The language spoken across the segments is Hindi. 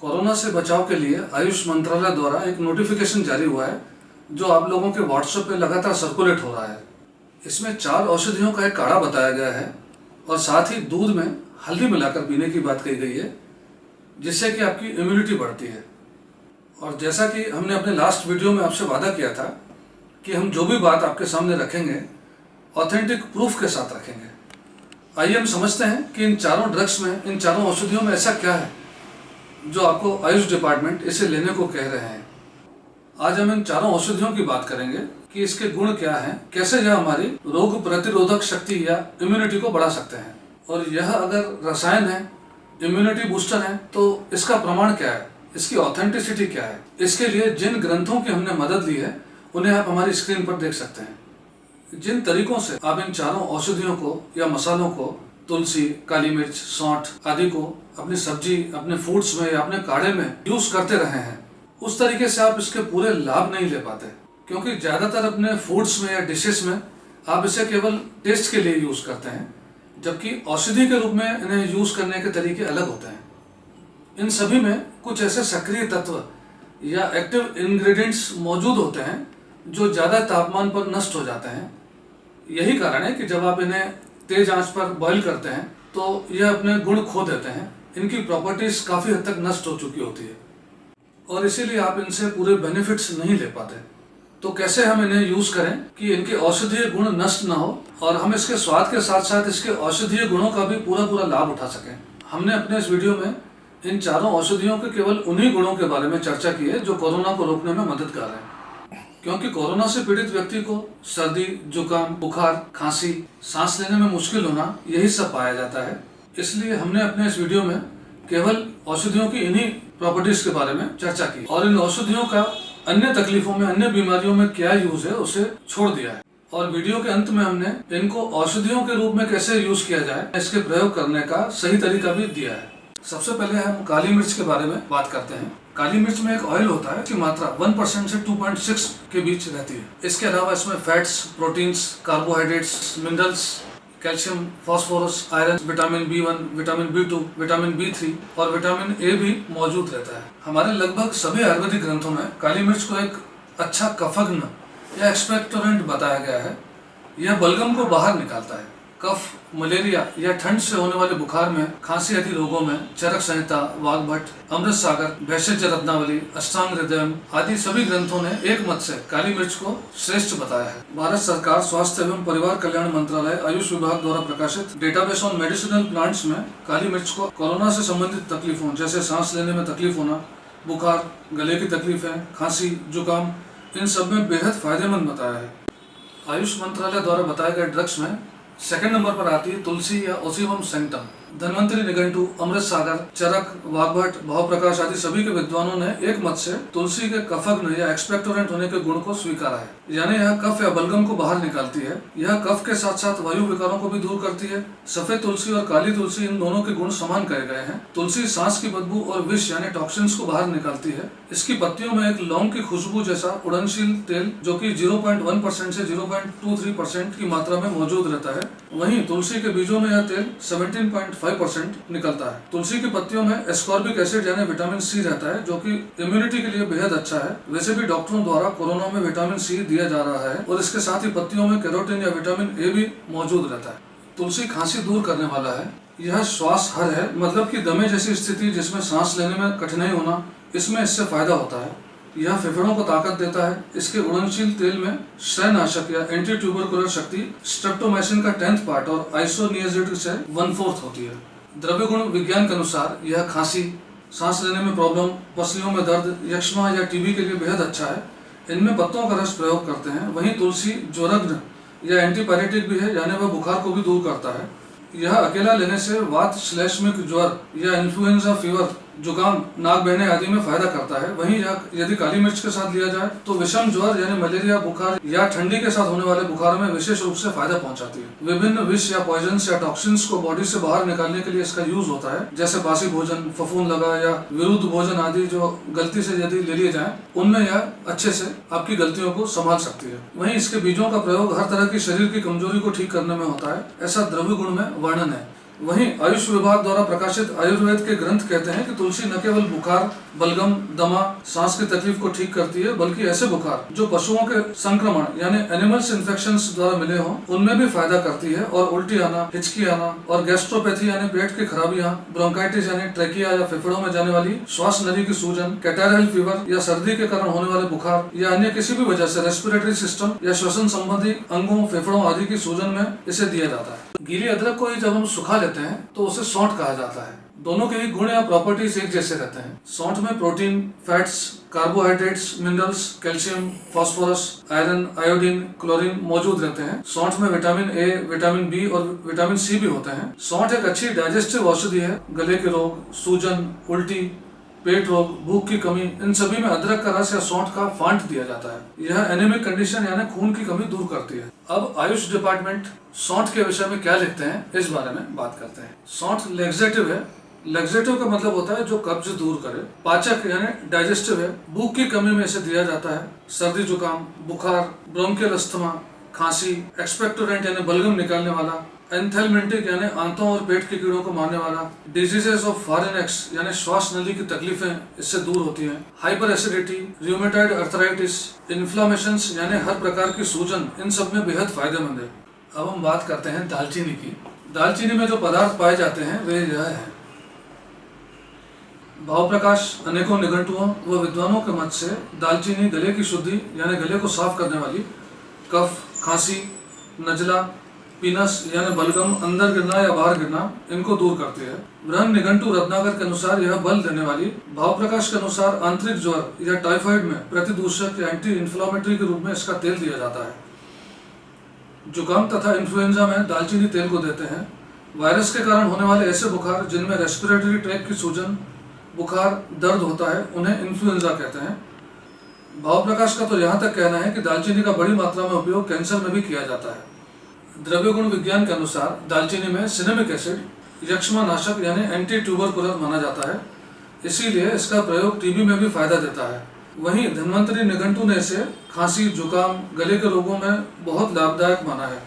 कोरोना से बचाव के लिए आयुष मंत्रालय द्वारा एक नोटिफिकेशन जारी हुआ है जो आप लोगों के व्हाट्सएप पे लगातार सर्कुलेट हो रहा है। इसमें 4 औषधियों का एक काढ़ा बताया गया है और साथ ही दूध में हल्दी मिलाकर पीने की बात कही गई है, जिससे कि आपकी इम्यूनिटी बढ़ती है। और जैसा कि हमने अपने लास्ट वीडियो में आपसे वादा किया था कि हम जो भी बात आपके सामने रखेंगे ऑथेंटिक प्रूफ के साथ रखेंगे। आइए हम समझते हैं कि इन चारों ड्रग्स में, इन चारों औषधियों में ऐसा क्या है जो आपको आयुष डिपार्टमेंट इसे लेने को कह रहे हैं। आज हम इन चारों औषधियों की बात करेंगे कि इसके गुण क्या हैं, कैसे यह हमारी रोग प्रतिरोधक शक्ति या इम्यूनिटी को बढ़ा सकते हैं, और यह अगर रसायन है, इम्यूनिटी बूस्टर है, तो इसका प्रमाण क्या है, इसकी ऑथेंटिसिटी क्या है। इसके लिए जिन ग्रंथों की हमने मदद ली है उन्हें आप हमारी स्क्रीन पर देख सकते हैं। जिन तरीकों से आप इन चारों औषधियों को या मसालों को, तुलसी, काली मिर्च, सौंठ आदि को अपनी सब्जी, अपने फूड्स में या अपने काढ़े में यूज करते रहे हैं, उस तरीके से आप इसके पूरे लाभ नहीं ले पाते, क्योंकि ज्यादातर अपने फूड्स में या डिशेस में आप इसे केवल टेस्ट के लिए यूज करते हैं, जबकि औषधि के रूप में इन्हें यूज करने के तरीके अलग होते हैं। इन सभी में कुछ ऐसे सक्रिय तत्व या एक्टिव इंग्रेडिएंट्स मौजूद होते हैं जो ज्यादा तापमान पर नष्ट हो जाते हैं। यही कारण है कि जब आप इन्हें तेज आंच पर बॉईल करते हैं तो यह अपने गुण खो देते हैं, इनकी प्रॉपर्टीज काफी हद तक नष्ट हो चुकी होती है और इसीलिए आप इनसे पूरे बेनिफिट्स नहीं ले पाते। तो कैसे हम इन्हें यूज करें कि इनके औषधीय गुण नष्ट ना हो और हम इसके स्वाद के साथ साथ इसके औषधीय गुणों का भी पूरा लाभ उठा सकें। हमने अपने इस वीडियो में इन चारों औषधियों के केवल उन्हीं गुणों के बारे में चर्चा की है जो कोरोना को रोकने में मददगार है, क्योंकि कोरोना से पीड़ित व्यक्ति को सर्दी, जुकाम, बुखार, खांसी, सांस लेने में मुश्किल होना, यही सब पाया जाता है। इसलिए हमने अपने इस वीडियो में केवल औषधियों की इन्हीं प्रॉपर्टीज के बारे में चर्चा की और इन औषधियों का अन्य तकलीफों में, अन्य बीमारियों में क्या यूज है उसे छोड़ दिया है। और वीडियो के अंत में हमने इनको औषधियों के रूप में कैसे यूज किया जाए, इसके प्रयोग करने का सही तरीका भी दिया है। सबसे पहले हम काली मिर्च के बारे में बात करते हैं। काली मिर्च में एक ऑयल होता है, इसकी मात्रा 1% से 2.6 के बीच रहती है। इसके अलावा इसमें fats, proteins, carbohydrates, minerals, calcium, phosphorus, iron, vitamin B1, vitamin B2, vitamin B3 और विटामिन A भी मौजूद रहता है। हमारे लगभग सभी आयुर्वेदिक ग्रंथों में काली मिर्च को एक अच्छा कफग्न या एक्सपेक्टोरेंट बताया गया है। यह बलगम को बाहर निकालता है। कफ, मलेरिया या ठंड से होने वाले बुखार में, खांसी आदि रोगों में चरक संहिता, वाग्भट, अमृत सागर, भैषज रत्नावली, अष्टांग हृदयम आदि सभी ग्रंथों ने एक मत से काली मिर्च को श्रेष्ठ बताया है। भारत सरकार स्वास्थ्य एवं परिवार कल्याण मंत्रालय आयुष विभाग द्वारा प्रकाशित डेटाबेस ऑन मेडिसिनल प्लांट्स में काली मिर्च को कोरोना से संबंधित तकलीफों जैसे सांस लेने में तकलीफ होना, बुखार, गले की तकलीफें, खांसी, जुकाम, इन सब में बेहद फायदेमंद बताया है। आयुष मंत्रालय द्वारा बताए गए ड्रग्स में सेकंड नंबर पर आती है तुलसी या ओसिवम सैंक्टम। धन्वंतरी, निघंटु, अमृत सागर, चरक, वाग्भट, भावप्रकाश आदि सभी के विद्वानों ने एक मत से तुलसी के कफग्न या एक्सपेक्टोरेंट होने के गुण को स्वीकारा है, यानी यह कफ या बलगम को बाहर निकालती है। यह कफ के साथ साथ वायु विकारों को भी दूर करती है। सफेद तुलसी और काली तुलसी, इन दोनों के गुण समान कहे गए हैं। तुलसी सांस की बदबू और विष यानी टॉक्सिन्स को बाहर निकालती है। इसकी पत्तियों में एक लौंग की खुशबू जैसा उड़नशील तेल जो कि 0.1% से 0.23% की मात्रा में मौजूद रहता है। वहीं तुलसी के बीजों में यह तेल 17.5% निकलता है। तुलसी की पत्तियों में एस्कॉर्बिक एसिड यानी विटामिन C रहता है, जो कि इम्यूनिटी के लिए बेहद अच्छा है। वैसे भी डॉक्टरों द्वारा कोरोना में विटामिन C दिया जा रहा है और इसके साथ ही पत्तियों में कैरोटीन या विटामिन A भी मौजूद रहता है। तुलसी खांसी दूर करने वाला है। यह श्वास हर है, मतलब कि दमे जैसी स्थिति जिसमें सांस लेने में कठिनाई होना, इसमें इससे फायदा होता है। यह फेफड़ों को ताकत देता है। इसके उड़नशील तेल में क्षयनाशक या एंटी ट्यूबरकुलर शक्ति स्ट्रेप्टोमाइसिन का 10th पार्ट और आइसोनियाजिड से 1/4 होती है। द्रव्य गुण विज्ञान के अनुसार यह खांसी, सांस लेने में प्रॉब्लम, पसलियों में दर्द, यक्ष्मा या टीबी के लिए बेहद अच्छा है। इनमें पत्तों का रस प्रयोग करते हैं। वहीं तुलसी ज्वरग्न या एंटीपायरेटिक भी है, यानी वह बुखार को भी दूर करता है। यह अकेला लेने से वात, श्लेष्मिक ज्वर या इन्फ्लुएंजा फीवर, जुकाम, नाक बहने आदि में फायदा करता है। वहीं यदि काली मिर्च के साथ लिया जाए तो विषम ज्वर यानी मलेरिया, बुखार या ठंडी के साथ होने वाले बुखार में विशेष रूप से फायदा पहुंचाती है। विभिन्न विष या पॉइजन्स या टॉक्सिन्स को बॉडी से बाहर निकालने के लिए इसका यूज होता है, जैसे बासी भोजन, फफूंद लगा या विरुद्ध भोजन आदि जो गलती से यदि ले लिए जाए, उनमें यह अच्छे से आपकी गलतियों को संभाल सकती है। वहीं इसके बीजों का प्रयोग हर तरह की शरीर की कमजोरी को ठीक करने में होता है, ऐसा द्रव्य गुण में वर्णन है। वहीं आयुष विभाग द्वारा प्रकाशित आयुर्वेद के ग्रंथ कहते हैं कि तुलसी न केवल बुखार, बलगम, दमा, सांस की तकलीफ को ठीक करती है, बल्कि ऐसे बुखार जो पशुओं के संक्रमण यानी एनिमल्स इन्फेक्शंस द्वारा मिले हों उनमें भी फायदा करती है, और उल्टी आना, हिचकी आना और गैस्ट्रोपैथी यानी पेट की खराबियां, ब्रोंकाइटिस यानी ट्रेकिया या फेफड़ों में जाने वाली श्वास नली की सूजन, कैटारल फीवर या सर्दी के कारण होने वाले बुखार या अन्य किसी भी वजह से रेस्पिरेटरी सिस्टम या श्वसन संबंधी अंगों, फेफड़ों आदि की सूजन में इसे दिया जाता है। गीली अदरक को ही जब हम सुखा लेते हैं तो उसे सौंठ कहा जाता है। दोनों के ही गुण या प्रॉपर्टीज एक जैसे रहते हैं। सौंठ में protein, fats, carbohydrates, minerals, calcium, phosphorus, iron, iodine, chlorine मौजूद रहते हैं। सौंठ में विटामिन ए, विटामिन बी और विटामिन सी भी होते हैं। सौंठ एक अच्छी डाइजेस्टिव औषधि है। गले के रोग, सूजन, उल्टी, पेट रोग, भूख की कमी, इन सभी में अदरक का रस या सौंठ का फांट दिया जाता है। यह एनीमिक कंडीशन यानी खून की कमी दूर करती है। अब आयुष डिपार्टमेंट सौंठ के विषय में क्या लिखते हैं इस बारे में बात करते हैं। सौंठ लेक्सेटिव है। लेक्सेटिव का मतलब होता है जो कब्ज दूर करे। पाचक यानी डाइजेस्टिव है। भूख की कमी में इसे दिया जाता है। सर्दी जुकाम, बुखार, ब्रोंकियल अस्थमा, खांसी, एक्सपेक्टोरेंट यानी बलगम निकालने वाला, एंथेलमेंटिक यानी आंतों और पेट के कीड़ों को मारने वाला, डिजीजेस ऑफ फारेनेक्स यानी श्वास नली की तकलीफें इससे दूर होती हैं, हाइपर एसिडिटी, रियोमेटॉइड अर्थराइटिस, इन्फ्लामेशंस यानी हर प्रकार की सूजन, इन सब में बेहद फायदेमंद है। अब हम बात करते हैं दालचीनी की। दालचीनी में जो पदार्थ पाए जाते हैं वे यह है। भाव प्रकाश अनेकों निघंटुओं व विद्वानों के मत से दालचीनी गले की शुद्धि यानी गले को साफ करने वाली, कफ, खांसी, नजला, पीनस यानी बलगम, अंदर गिरना या बाहर गिरना, इनको दूर करती है। बृहन निघंटु रत्नाकर के अनुसार यह बल देने वाली, भाव प्रकाश के अनुसार आंतरिक ज्वर या टाइफाइड में प्रतिदूषक या एंटी इन्फ्लामेटरी के रूप में इसका तेल दिया जाता है। जुकाम तथा इन्फ्लुएंजा में दालचीनी तेल को देते हैं। वायरस के कारण होने वाले ऐसे बुखार जिनमें रेस्पिरेटरी ट्रैक की सूजन, बुखार, दर्द होता है, उन्हें इन्फ्लुएंजा कहते हैं। भाव प्रकाश का तो यहाँ तक कहना है कि दालचीनी का बड़ी मात्रा में उपयोग कैंसर में भी किया जाता है। द्रव्य गुण विज्ञान के अनुसार दालचीनी में सिनेमिक एसिड यक्ष्मा नाशक यानी एंटी ट्यूबरकुलर माना जाता है, इसीलिए इसका प्रयोग टीबी में भी फायदा देता है। वहीं धन्वंतरी निघंटु ने इसे खांसी, जुकाम, गले के रोगों में बहुत लाभदायक माना है,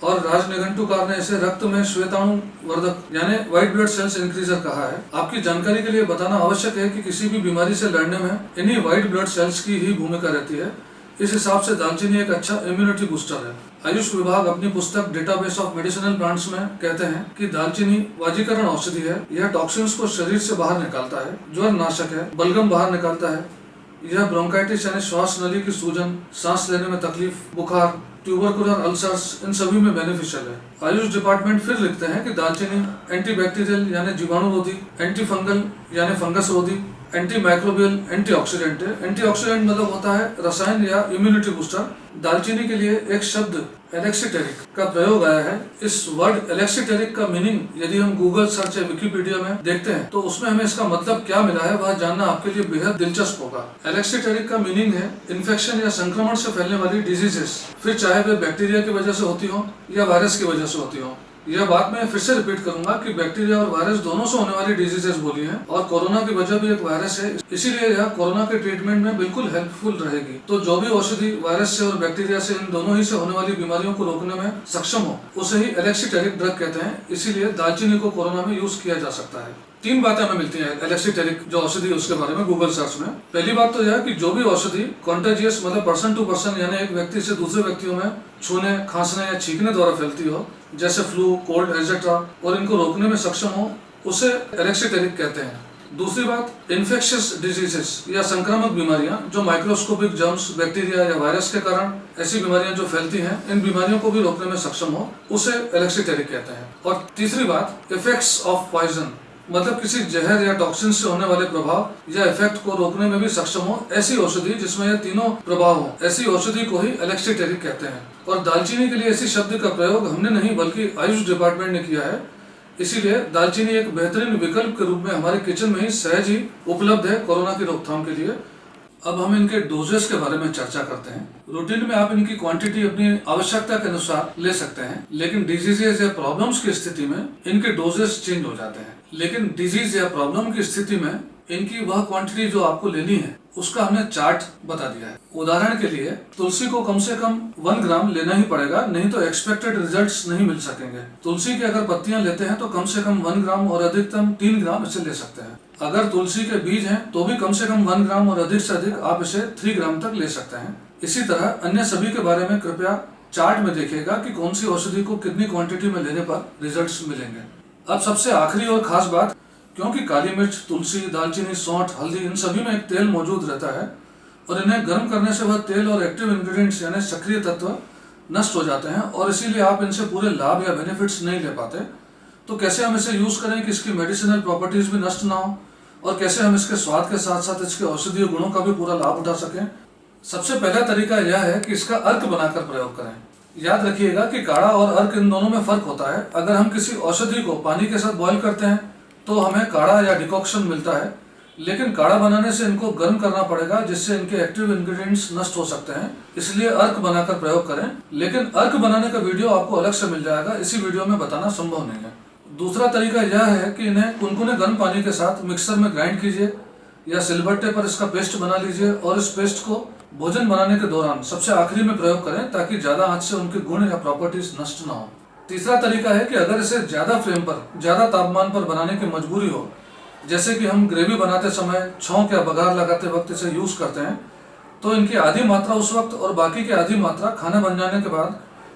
और राज निघंटुकार ने इसे रक्त में श्वेताणु वर्धक यानी व्हाइट ब्लड सेल्स इंक्रीजर कहा है। आपकी जानकारी के लिए बताना आवश्यक है कि किसी भी बीमारी से लड़ने में इन्हीं व्हाइट ब्लड सेल्स की ही भूमिका रहती है। इस हिसाब से दालचीनी एक अच्छा इम्यूनिटी बूस्टर है। आयुष विभाग अपनी पुस्तक डेटाबेस ऑफ मेडिसिनल प्लांट्स में कहते हैं कि दालचीनी वाजीकरण औषधि है। यह टॉक्सिन्स को शरीर से बाहर निकालता है, ज्वर नाशक है, बलगम बाहर निकालता है, यह ब्रोंकाइटिस यानी श्वास नली की सूजन, सांस लेने में तकलीफ, बुखार, ट्यूबरकुलर अल्सर्स, इन सभी में बेनिफिशियल है। आयुष डिपार्टमेंट फिर लिखते हैं कि दालचीनी एंटीबैक्टीरियल यानी जीवाणु रोधी, एंटी फंगल यानी फंगस रोधी, एंटी माइक्रोबियल, एंटीऑक्सीडेंट है। एंटीऑक्सीडेंट मतलब होता है रसायन या इम्यूनिटी बूस्टर। दालचीनी के लिए एक शब्द एलेक्सीटेरिक का प्रयोग आया है। इस वर्ड एलेक्सीटेरिक का मीनिंग यदि हम गूगल सर्च या विकिपीडिया में देखते हैं तो उसमें हमें इसका मतलब क्या मिला है वह जानना आपके लिए बेहद दिलचस्प होगा। एलेक्सीटेरिक का मीनिंग है इन्फेक्शन या संक्रमण से फैलने वाली डिजीजेस, फिर चाहे वे बैक्टीरिया की वजह से होती हो या वायरस की वजह से होती हो। यह बात मैं फिर से रिपीट करूंगा कि बैक्टीरिया और वायरस दोनों से होने वाली डिजीजेस बोली है, और कोरोना की वजह भी एक वायरस है, इसीलिए यह कोरोना के ट्रीटमेंट में बिल्कुल हेल्पफुल रहेगी। तो जो भी औषधि वायरस से और बैक्टीरिया से, इन दोनों ही से होने वाली बीमारियों को रोकने में सक्षम हो, उसे ही एलेक्सीटेरिक ड्रग कहते हैं। इसीलिए दालचीनी को कोरोना में यूज किया जा सकता है। 3 बातें हमें मिलती हैं एलेक्सीटेरिक जो औषधि उसके बारे में गूगल सर्च में। पहली बात तो यह कि जो भी औषधि कॉन्टेजियस मतलब पर्सन टू पर्सन यानी एक व्यक्ति से दूसरे व्यक्तियों में छूने, खांसने या छींकने द्वारा फैलती हो, जैसे फ्लू, कोल्ड एटसेट्रा, और इनको रोकने में सक्षम हो, उसे एलेक्सीटेरिक कहते हैं। दूसरी बात, इन्फेक्शियस डिजीजेस या संक्रामक बीमारियां जो माइक्रोस्कोपिक जर्म्स, बैक्टीरिया या वायरस के कारण ऐसी बीमारियां जो फैलती हैं, इन बीमारियों को भी रोकने में सक्षम हो, उसे एलेक्सीटेरिक कहते हैं। और तीसरी बात, इफेक्ट्स ऑफ पॉइजन मतलब किसी जहर या टॉक्सिन से होने वाले प्रभाव या इफेक्ट को रोकने में भी सक्षम हो, ऐसी औषधि जिसमें ये तीनों प्रभाव हो, ऐसी औषधि को ही एलेक्सीटेरिक कहते हैं। और दालचीनी के लिए इसी शब्द का प्रयोग हमने नहीं बल्कि आयुष डिपार्टमेंट ने किया है। इसीलिए दालचीनी एक बेहतरीन विकल्प के रूप में हमारे किचन में ही सहज ही उपलब्ध है कोरोना की रोकथाम के लिए। अब हम इनके डोजेस के बारे में चर्चा करते हैं। रूटीन में आप इनकी क्वांटिटी अपनी आवश्यकता के अनुसार ले सकते हैं, लेकिन डिजीजेस या प्रॉब्लम्स की स्थिति में इनके डोजेस चेंज हो जाते हैं। लेकिन डिजीज या प्रॉब्लम की स्थिति में इनकी वह क्वांटिटी जो आपको लेनी है उसका हमने चार्ट बता दिया है। उदाहरण के लिए तुलसी को कम से कम 1 ग्राम लेना ही पड़ेगा, नहीं तो एक्सपेक्टेड रिजल्ट्स नहीं मिल सकेंगे। तुलसी की अगर पत्तियां लेते हैं तो कम से कम 1 ग्राम और अधिकतम 3 ग्राम इसे ले सकते हैं। अगर तुलसी के बीज हैं तो भी कम से कम 1 ग्राम और अधिक से अधिक आप इसे 3 ग्राम तक ले सकते हैं। इसी तरह अन्य सभी के बारे में कृपया चार्ट में देखिएगा कि कौन सी औषधि को कितनी क्वांटिटी में लेने पर रिजल्ट्स मिलेंगे। अब सबसे आखिरी और खास बात, क्योंकि काली मिर्च, तुलसी, दालचीनी, सौंठ, हल्दी इन सभी में एक तेल मौजूद रहता है और इन्हें गर्म करने से वह तेल और एक्टिव इंग्रेडिएंट्स यानी सक्रिय तत्व नष्ट हो जाते हैं और इसीलिए आप इनसे पूरे लाभ या बेनिफिट्स नहीं ले पाते। तो कैसे हम इसे यूज करें कि इसकी मेडिसिनल प्रॉपर्टीज भी नष्ट ना हो और कैसे हम इसके स्वाद के साथ साथ इसके औषधीय गुणों का भी पूरा लाभ उठा सकें। सबसे पहला तरीका यह है कि इसका अर्क बनाकर प्रयोग करें। याद रखिएगा कि काढ़ा और अर्क इन दोनों में फर्क होता है। अगर हम किसी औषधि को पानी के साथ बॉईल करते हैं तो हमें काढ़ा या डिकॉक्शन मिलता है, लेकिन काढ़ा बनाने से इनको गर्म करना पड़ेगा जिससे इनके एक्टिव इंग्रेडिएंट्स नष्ट हो सकते हैं। इसलिए अर्क बनाकर प्रयोग करें, लेकिन अर्क बनाने का वीडियो आपको अलग से मिल जाएगा, इसी वीडियो में बताना संभव नहीं है। दूसरा तरीका यह है कि इन्हें कुनकुने गर्म पानी के साथ मिक्सर में ग्राइंड कीजिए या सिलबट्टे पर इसका पेस्ट बना लीजिए और इस पेस्ट को भोजन बनाने के दौरान सबसे आखिरी में प्रयोग करें ताकि ज्यादा आंच से उनके गुण या प्रॉपर्टीज नष्ट ना हो। तीसरा तरीका है कि अगर इसे ज्यादा फ्लेम पर, ज्यादा तापमान पर बनाने की मजबूरी हो, जैसे कि हम ग्रेवी बनाते समय छौंक या बघार लगाते वक्त इसे यूज करते हैं, तो इनकी आधी मात्रा उस वक्त और बाकी की आधी मात्रा खाना बन जाने के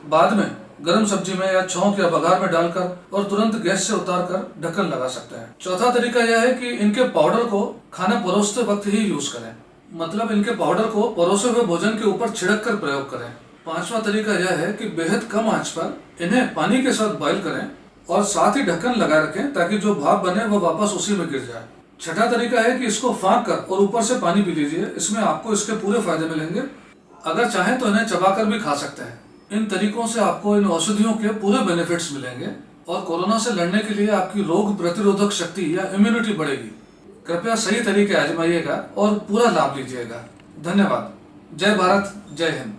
बाद में गर्म सब्जी में या छौंक या बघार में डालकर और तुरंत गैस से उतार कर ढक्कन लगा सकते हैं। चौथा तरीका यह है कि इनके पाउडर को खाना परोसते वक्त ही यूज करें, मतलब इनके पाउडर को परोसे हुए भोजन के ऊपर छिड़क कर प्रयोग करें। पांचवा तरीका यह है कि बेहद कम आंच पर इन्हें पानी के साथ बॉईल करें और साथ ही ढक्कन लगा रखें ताकि जो भाप बने वो वापस उसी में गिर जाए। छठा तरीका है कि इसको फाँक कर और ऊपर से पानी पी लीजिए, इसमें आपको इसके पूरे फायदे मिलेंगे। अगर चाहें तो इन्हें चबाकर भी खा सकते हैं। इन तरीकों से आपको इन औषधियों के पूरे बेनिफिट्स मिलेंगे और कोरोना से लड़ने के लिए आपकी रोग प्रतिरोधक शक्ति या इम्यूनिटी बढ़ेगी। कृपया सही तरीके आजमाइएगा और पूरा लाभ लीजिएगा। धन्यवाद। जय भारत, जय हिंद।